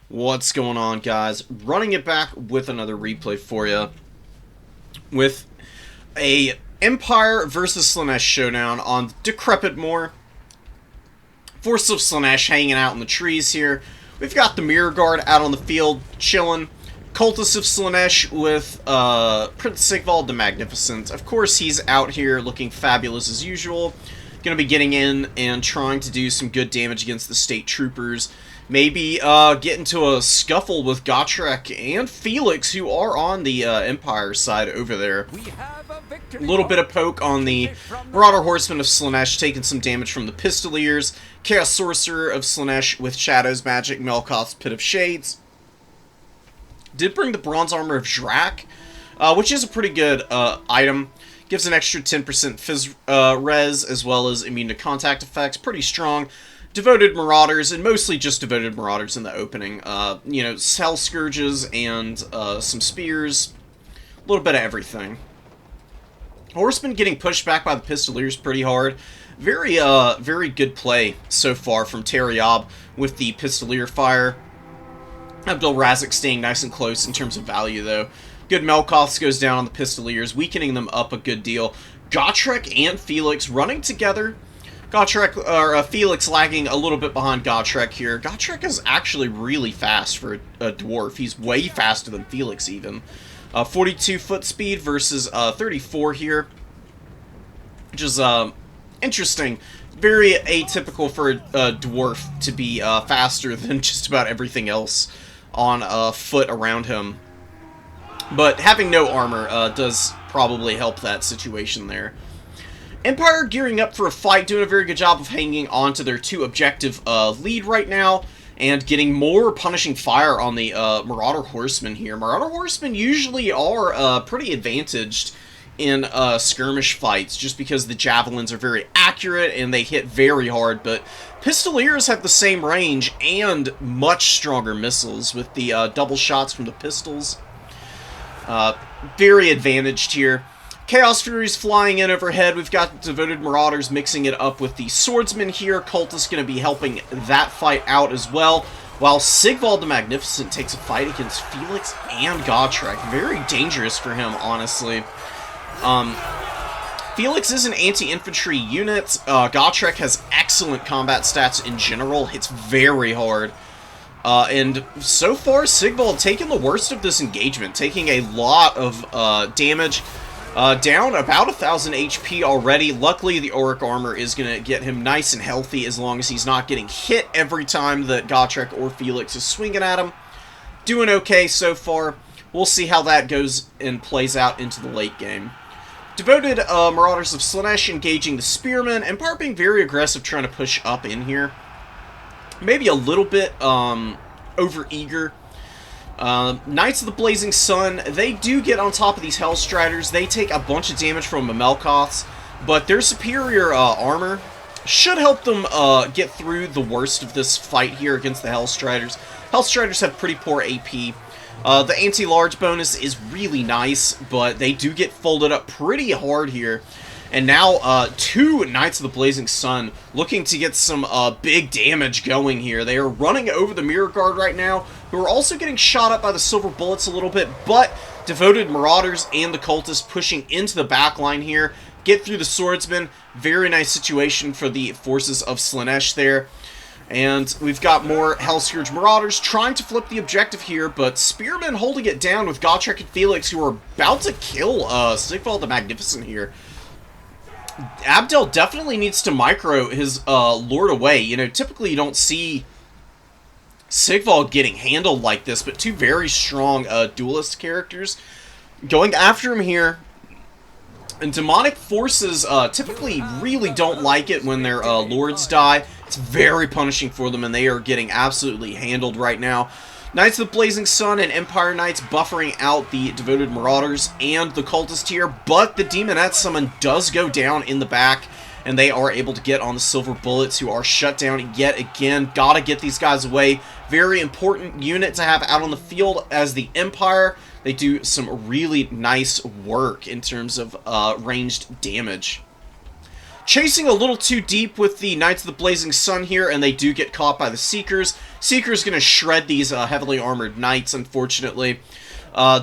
What's going on, guys? Running it back with another replay for you with a Empire versus Slaanesh showdown on Decrepit Moor. Forces of Slaanesh hanging out in the trees here. We've got the Mirror Guard out on the field chilling. Cultists of Slaanesh with Prince Sigvald the Magnificent. Of course, he's out here looking fabulous as usual. Going to be getting in and trying to do some good damage against the state troopers. Maybe get into a scuffle with Gotrek and Felix, who are on the Empire side over there. A little bit of poke on the Marauder Horseman of Slaanesh, taking some damage from the Pistoliers. Chaos Sorcerer of Slaanesh with Shadow's Magic, Melkoth's Pit of Shades. Did bring the Bronze Armor of Drak, which is a pretty good item. Gives an extra 10% Phys res, as well as immune to contact effects. Pretty strong. Devoted Marauders, and mostly just Devoted Marauders in the opening. Hell Scourges and some Spears. A little bit of everything. Horseman getting pushed back by the Pistoliers pretty hard. Very good play so far from Teriab with the Pistolier fire. Abdul Razik staying nice and close in terms of value, though. Good Melkoths goes down on the Pistoliers, weakening them up a good deal. Gotrek and Felix running together. Felix lagging a little bit behind Gotrek here. Gotrek is actually really fast for a dwarf. He's way faster than Felix, even. 42 foot speed versus 34 here. Which is interesting. Very atypical for a dwarf to be faster than just about everything else on foot around him. But having no armor does probably help that situation there. Empire gearing up for a fight, doing a very good job of hanging on to their 2 objective lead right now, and getting more punishing fire on the Marauder Horsemen here. Marauder Horsemen usually are pretty advantaged in skirmish fights, just because the javelins are very accurate and they hit very hard, but Pistoliers have the same range and much stronger missiles with the double shots from the pistols. Very advantaged here. Chaos Furies flying in overhead. We've got Devoted Marauders mixing it up with the Swordsman here. Cultist going to be helping that fight out as well. While Sigvald the Magnificent takes a fight against Felix and Gotrek. Very dangerous for him, honestly. Felix is an anti-infantry unit. Gotrek has excellent combat stats in general. Hits very hard. And so far, Sigvald taking the worst of this engagement. Taking a lot of damage. Down about 1,000 HP already. Luckily, the Auric Armor is going to get him nice and healthy as long as he's not getting hit every time that Gotrek or Felix is swinging at him. Doing okay so far. We'll see how that goes and plays out into the late game. Devoted Marauders of Slaanesh engaging the Spearmen. Empire being very aggressive, trying to push up in here. Maybe a little bit over-eager. Knights of the Blazing Sun, they do get on top of these Hellstriders. They take a bunch of damage from the Melkoths, but their superior armor should help them get through the worst of this fight here against the Hellstriders. Hellstriders have pretty poor AP. The anti-large bonus is really nice, but they do get folded up pretty hard here. And now, 2 Knights of the Blazing Sun looking to get some big damage going here. They are running over the Mirror Guard right now, who are also getting shot up by the Silver Bullets a little bit, but Devoted Marauders and the Cultists pushing into the back line here. Get through the Swordsman. Very nice situation for the forces of Slaanesh there. And we've got more Hellscourge Marauders trying to flip the objective here, but Spearmen holding it down with Gotrek and Felix, who are about to kill Sigvald the Magnificent here. Abdel definitely needs to micro his lord away. You know, typically you don't see Sigvald getting handled like this, but 2 very strong duelist characters going after him here. And demonic forces typically really don't like it when their lords die. It's very punishing for them, and they are getting absolutely handled right now. Knights of the Blazing Sun and Empire Knights buffering out the Devoted Marauders and the Cultist here, but the Demonette summon does go down in the back, and they are able to get on the Silver Bullets, who are shut down yet again. Gotta get these guys away. Very important unit to have out on the field as the Empire. They do some really nice work in terms of ranged damage. chasing a little too deep with the Knights of the Blazing Sun here, and they do get caught by the Seekers. Seekers going to shred these heavily armored Knights, unfortunately.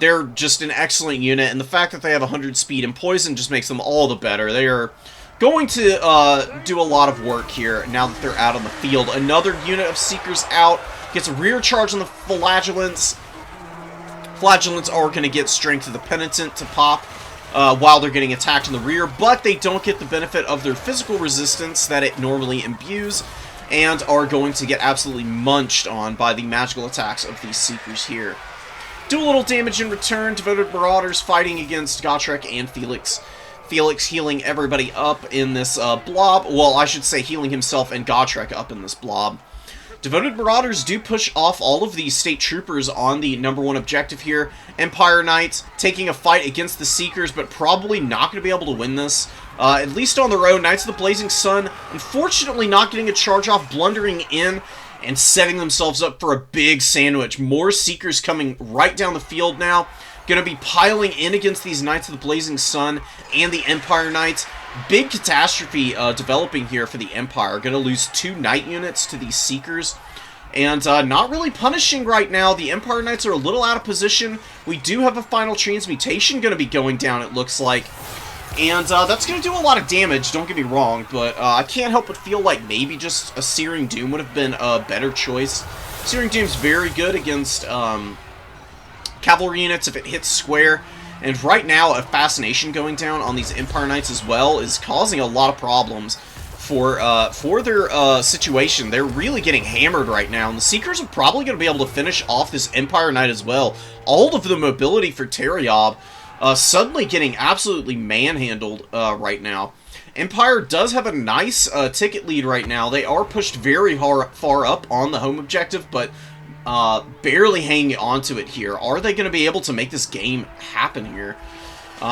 They're just an excellent unit, and the fact that they have 100 speed and poison just makes them all the better. They are going to do a lot of work here now that they're out on the field. Another unit of Seekers out, gets a rear charge on the Flagellants. Flagellants are going to get Strength of the Penitent to pop while they're getting attacked in the rear, but they don't get the benefit of their physical resistance that it normally imbues, and are going to get absolutely munched on by the magical attacks of these Seekers here. Do a little damage in return. Devoted Marauders fighting against Gotrek and Felix. Felix healing everybody up in this blob. Well, I should say healing himself and Gotrek up in this blob. Devoted Marauders do push off all of the State Troopers on the #1 objective here. Empire Knights taking a fight against the Seekers, but probably not going to be able to win this. At least on their own. Knights of the Blazing Sun, unfortunately not getting a charge off, blundering in and setting themselves up for a big sandwich. More Seekers coming right down the field now. Going to be piling in against these Knights of the Blazing Sun and the Empire Knights. Big catastrophe developing here for the Empire. Going to lose 2 Knight units to these Seekers. And not really punishing right now. The Empire Knights are a little out of position. We do have a final transmutation going to be going down, it looks like. And that's going to do a lot of damage, don't get me wrong. But I can't help but feel like maybe just a Searing Doom would have been a better choice. Searing Doom's very good against cavalry units if it hits square. And right now, a Fascination going down on these Empire Knights as well is causing a lot of problems for their situation. They're really getting hammered right now, and the Seekers are probably going to be able to finish off this Empire Knight as well. All of the mobility for Teriob suddenly getting absolutely manhandled right now. Empire does have a nice ticket lead right now. They are pushed very far up on the home objective, but barely hanging onto it here. Are they going to be able to make this game happen here?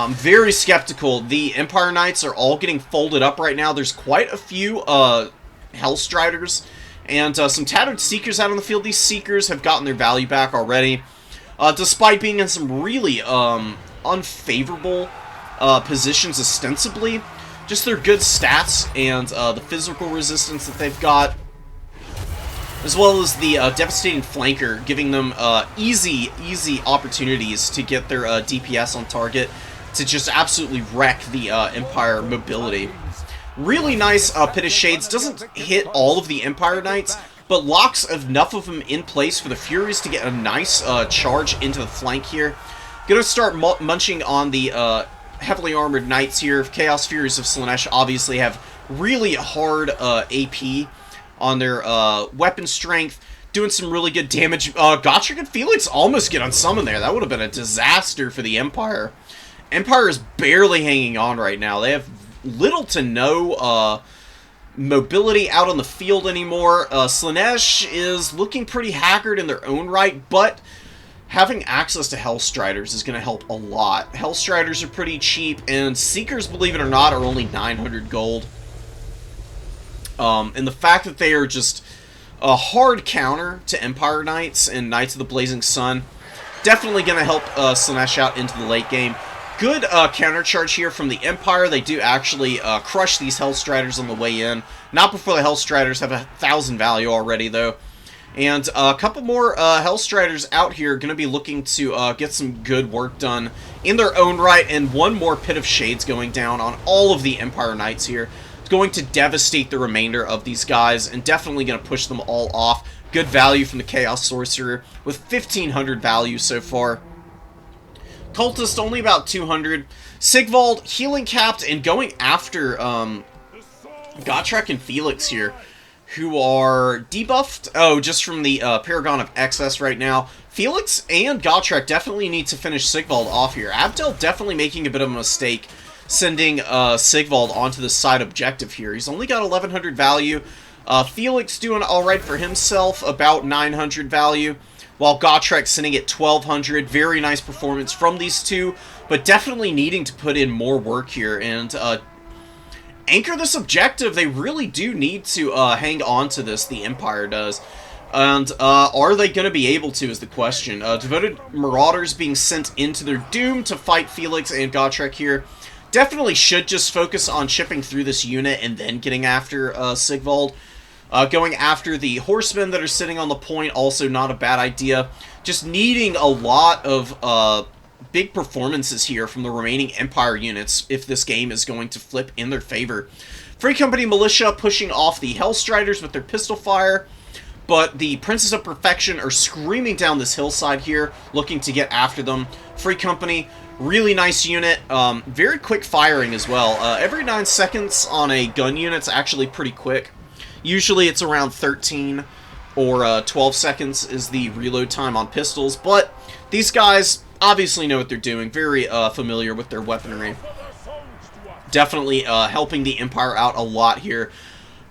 Very skeptical. The Empire Knights are all getting folded up right now. There's quite a few Hellstriders and some Tattered Seekers out on the field. These Seekers have gotten their value back already, despite being in some really unfavorable positions ostensibly. Just their good stats and the physical resistance that they've got, as well as the devastating flanker, giving them easy opportunities to get their DPS on target to just absolutely wreck the Empire mobility. Really nice Pit of Shades. Doesn't hit all of the Empire Knights, but locks enough of them in place for the Furies to get a nice charge into the flank here. Gonna start munching on the heavily armored Knights here. Chaos Furies of Slaanesh obviously have really hard AP on their weapon strength, doing some really good damage. Gotrek and Felix almost get unsummoned there. That would have been a disaster for the Empire. Empire is barely hanging on right now. They have little to no mobility out on the field anymore. Slaanesh is looking pretty haggard in their own right, but having access to Hellstriders is going to help a lot. Hellstriders are pretty cheap, and Seekers, believe it or not, are only 900 gold. And the fact that they are just a hard counter to Empire Knights and Knights of the Blazing Sun, definitely going to help Slaanesh out into the late game. Good counter charge here from the Empire. They do actually crush these Hellstriders on the way in. Not before the Hellstriders have 1,000 value already, though. And a couple more Hellstriders out here going to be looking to get some good work done in their own right. And one more Pit of Shades going down on all of the Empire Knights here. It's going to devastate the remainder of these guys and definitely going to push them all off. Good value from the Chaos Sorcerer with 1,500 value so far. Cultist only about 200. Sigvald healing capped and going after Gotrek and Felix here, who are debuffed. Oh, just from the Paragon of Excess right now. Felix and Gotrek definitely need to finish Sigvald off here. Abdel definitely making a bit of a mistake sending Sigvald onto the side objective here. He's only got 1,100 value. Felix doing alright for himself, about 900 value, while Gotrek sitting at 1,200. Very nice performance from these two, but definitely needing to put in more work here and anchor this objective. They really do need to hang on to this, the Empire does. And are they going to be able to is the question. Devoted Marauders being sent into their doom to fight Felix and Gotrek here. Definitely should just focus on chipping through this unit and then getting after Sigvald. Going after the horsemen that are sitting on the point, also not a bad idea. Just needing a lot of big performances here from the remaining Empire units if this game is going to flip in their favor. Free Company Militia pushing off the Hellstriders with their pistol fire, but the Princes of Perfection are screaming down this hillside here, looking to get after them. Free Company, really nice unit, very quick firing as well. Every 9 seconds on a gun unit's actually pretty quick. Usually it's around 13 or 12 seconds is the reload time on pistols, but these guys obviously know what they're doing, very familiar with their weaponry. Definitely helping the Empire out a lot here.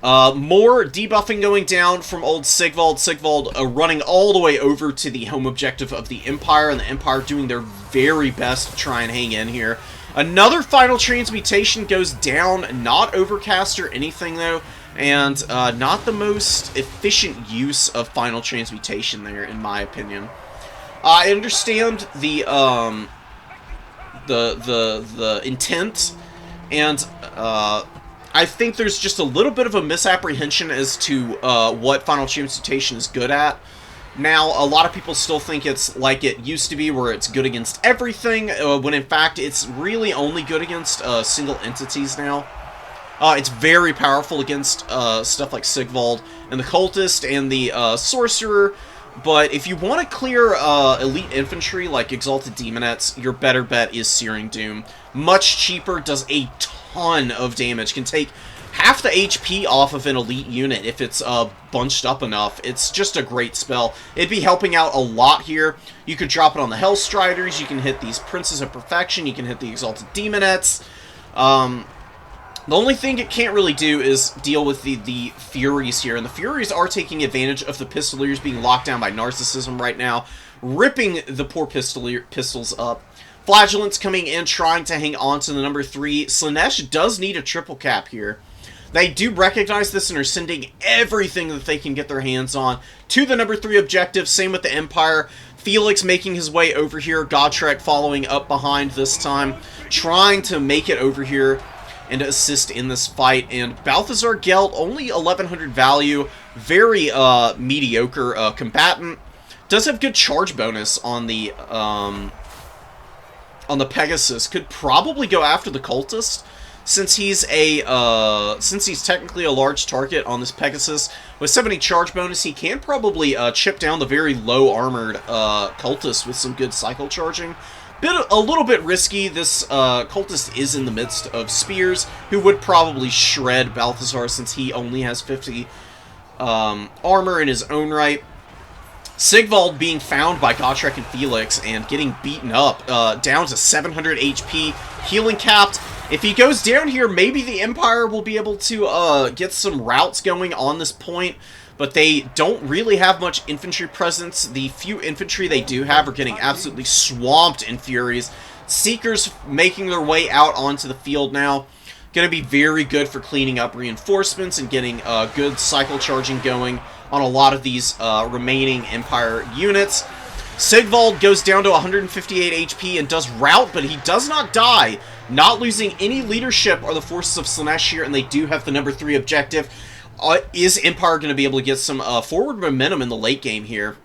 More debuffing going down from old Sigvald. Sigvald running all the way over to the home objective of the Empire, and the Empire doing their very best to try and hang in here. Another final transmutation goes down, not overcast or anything though, and not the most efficient use of final transmutation there, in my opinion. I understand the intent, and I think there's just a little bit of a misapprehension as to what final transmutation is good at. Now, a lot of people still think it's like it used to be, where it's good against everything, when in fact it's really only good against single entities now. It's very powerful against stuff like Sigvald and the Cultist and the Sorcerer, but if you want to clear elite infantry like Exalted Demonettes, your better bet is Searing Doom. Much cheaper, does a ton of damage, can take half the HP off of an elite unit if it's bunched up enough. It's just a great spell. It'd be helping out a lot here. You could drop it on the Hellstriders, you can hit these Princes of Perfection, you can hit the Exalted Demonettes. The only thing it can't really do is deal with the Furies here, and the Furies are taking advantage of the Pistoliers being locked down by Narcissism right now, ripping the poor pistols up. Flagellants coming in, trying to hang on to the number 3. Slaanesh does need a triple cap here. They do recognize this and are sending everything that they can get their hands on to the number 3 objective. Same with the Empire. Felix making his way over here. Gotrek following up behind this time, trying to make it over here and to assist in this fight. And Balthazar Gelt, only 1100 value, very mediocre combatant. Does have good charge bonus on the Pegasus. Could probably go after the Cultist, since he's technically a large target on this Pegasus. With 70 charge bonus, he can probably chip down the very low armored Cultist with some good cycle charging. A little bit risky. This Cultist is in the midst of Spears, who would probably shred Balthazar since he only has 50 armor in his own right. Sigvald being found by Gotrek and Felix and getting beaten up, down to 700 HP, healing capped. If he goes down here, maybe the Empire will be able to get some routes going on this point, but they don't really have much infantry presence. The few infantry they do have are getting absolutely swamped in Furies. Seekers making their way out onto the field now. Going to be very good for cleaning up reinforcements and getting good cycle charging going on a lot of these remaining Empire units. Sigvald goes down to 158 HP and does rout, but he does not die. Not losing any leadership are the forces of Slaanesh here, and they do have the number 3 objective. Is Empire going to be able to get some forward momentum in the late game here?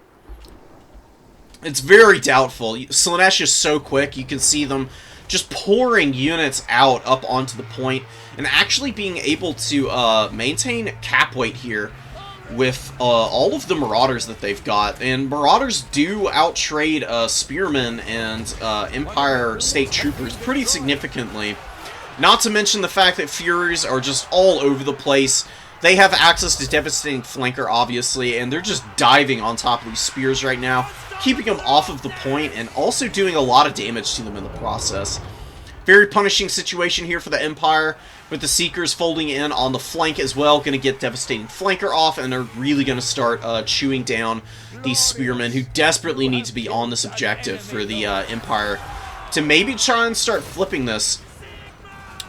It's very doubtful. Slaanesh is so quick, you can see them just pouring units out up onto the point, and actually being able to maintain cap weight here with all of the Marauders that they've got. And Marauders do outtrade Spearmen and Empire State Troopers pretty significantly. Not to mention the fact that Furies are just all over the place. They have access to Devastating Flanker, obviously, and they're just diving on top of these Spears right now, keeping them off of the point, and also doing a lot of damage to them in the process. Very punishing situation here for the Empire, with the Seekers folding in on the flank as well, going to get Devastating Flanker off, and they're really going to start chewing down these Spearmen, who desperately need to be on this objective for the Empire to maybe try and start flipping this.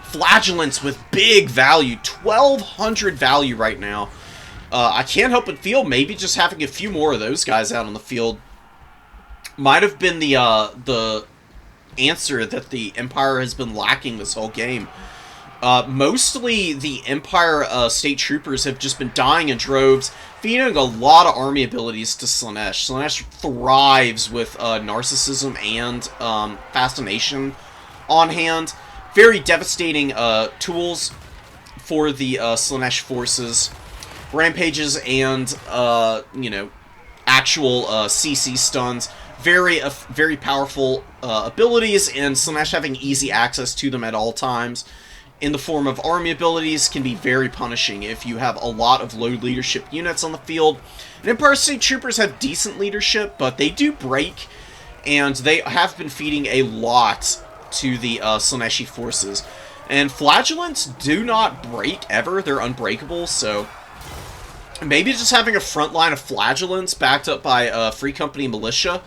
Flagellants with big value, 1200 value right now. I can't help but feel maybe just having a few more of those guys out on the field might have been the answer that the Empire has been lacking this whole game. Mostly the Empire state troopers have just been dying in droves, feeding a lot of army abilities to Slaanesh. Slaanesh thrives with narcissism and fascination on hand. Very devastating tools for the Slaanesh forces. Rampages and, you know, actual CC stuns. Very powerful abilities, and Slaanesh having easy access to them at all times in the form of army abilities can be very punishing if you have a lot of low leadership units on the field. And Empire State Troopers have decent leadership, but they do break, and they have been feeding a lot to the Slaaneshi forces. And Flagellants do not break ever, they're unbreakable, so maybe just having a front line of Flagellants backed up by Free Company Militia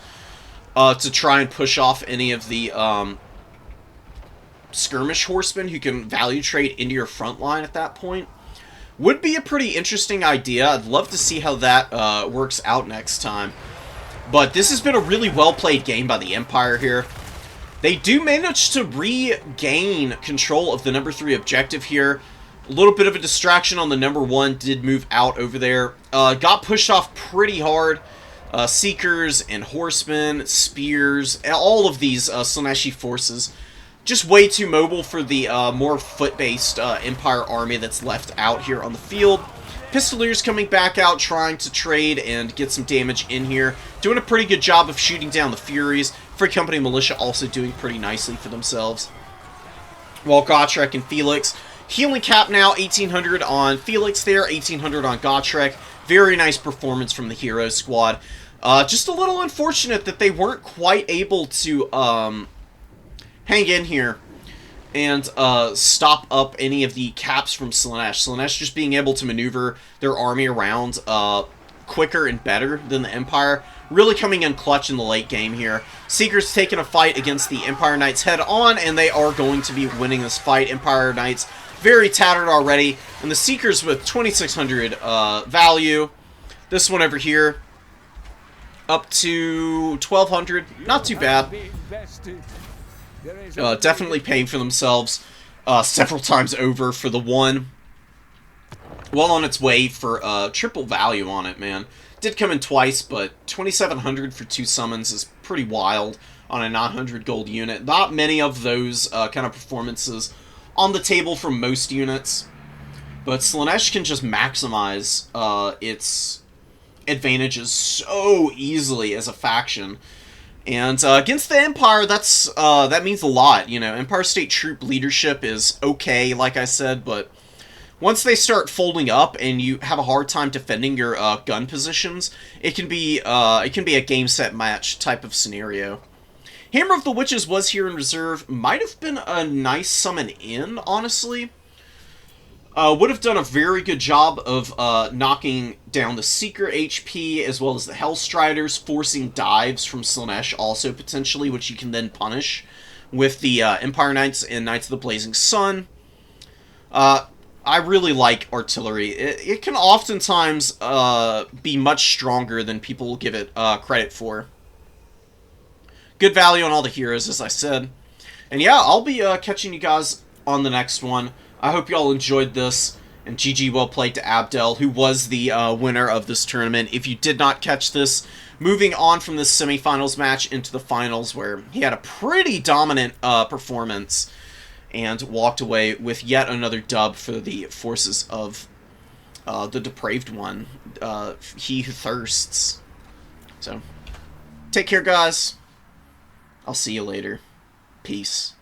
to try and push off any of the skirmish horsemen who can value trade into your front line at that point would be a pretty interesting idea. I'd love to see how that works out next time. But this has been a really well-played game by the Empire here. They do manage to regain control of the number 3 objective here. A little bit of a distraction on the number 1 did move out over there. Got pushed off pretty hard. Seekers and horsemen, spears, all of these Slaaneshi forces. Just way too mobile for the more foot-based Empire army that's left out here on the field. Pistoliers coming back out, trying to trade and get some damage in here. Doing a pretty good job of shooting down the Furies. Free Company Militia also doing pretty nicely for themselves. While Gotrek and Felix. Healing cap now, 1800 on Felix there, 1800 on Gotrek. Very nice performance from the Hero Squad. Just a little unfortunate that they weren't quite able to hang in here and stop up any of the caps from Slaanesh. Slaanesh just being able to maneuver their army around quicker and better than the Empire. Really coming in clutch in the late game here. Seekers taking a fight against the Empire Knights head on, and they are going to be winning this fight. Empire Knights very tattered already, and the Seekers with 2600 value. This one over here up to 1200. Not too bad. Definitely paying for themselves several times over for the one. Well on its way for triple value on it, man. Did come in twice, but 2700 for 2 summons is pretty wild on a 900 gold unit. Not many of those kind of performances on the table from most units. But Slaanesh can just maximize its advantages so easily as a faction. And against the Empire, that means a lot. You know, Empire State Troop leadership is okay, like I said, but once they start folding up and you have a hard time defending your gun positions, it can be a game set match type of scenario. Hammer of the Witches was here in reserve. Might have been a nice summon in, honestly. Would have done a very good job of knocking down the Seeker HP, as well as the Hellstriders, forcing dives from Slaanesh also, potentially, which you can then punish with the Empire Knights and Knights of the Blazing Sun. I really like artillery. It can oftentimes be much stronger than people give it credit for. Good value on all the heroes, as I said. And yeah, I'll be catching you guys on the next one. I hope you all enjoyed this, and GG well played to Abdel, who was the winner of this tournament. If you did not catch this, moving on from this semifinals match into the finals, where he had a pretty dominant performance, and walked away with yet another dub for the forces of the depraved one, he who thirsts. So, take care, guys. I'll see you later. Peace.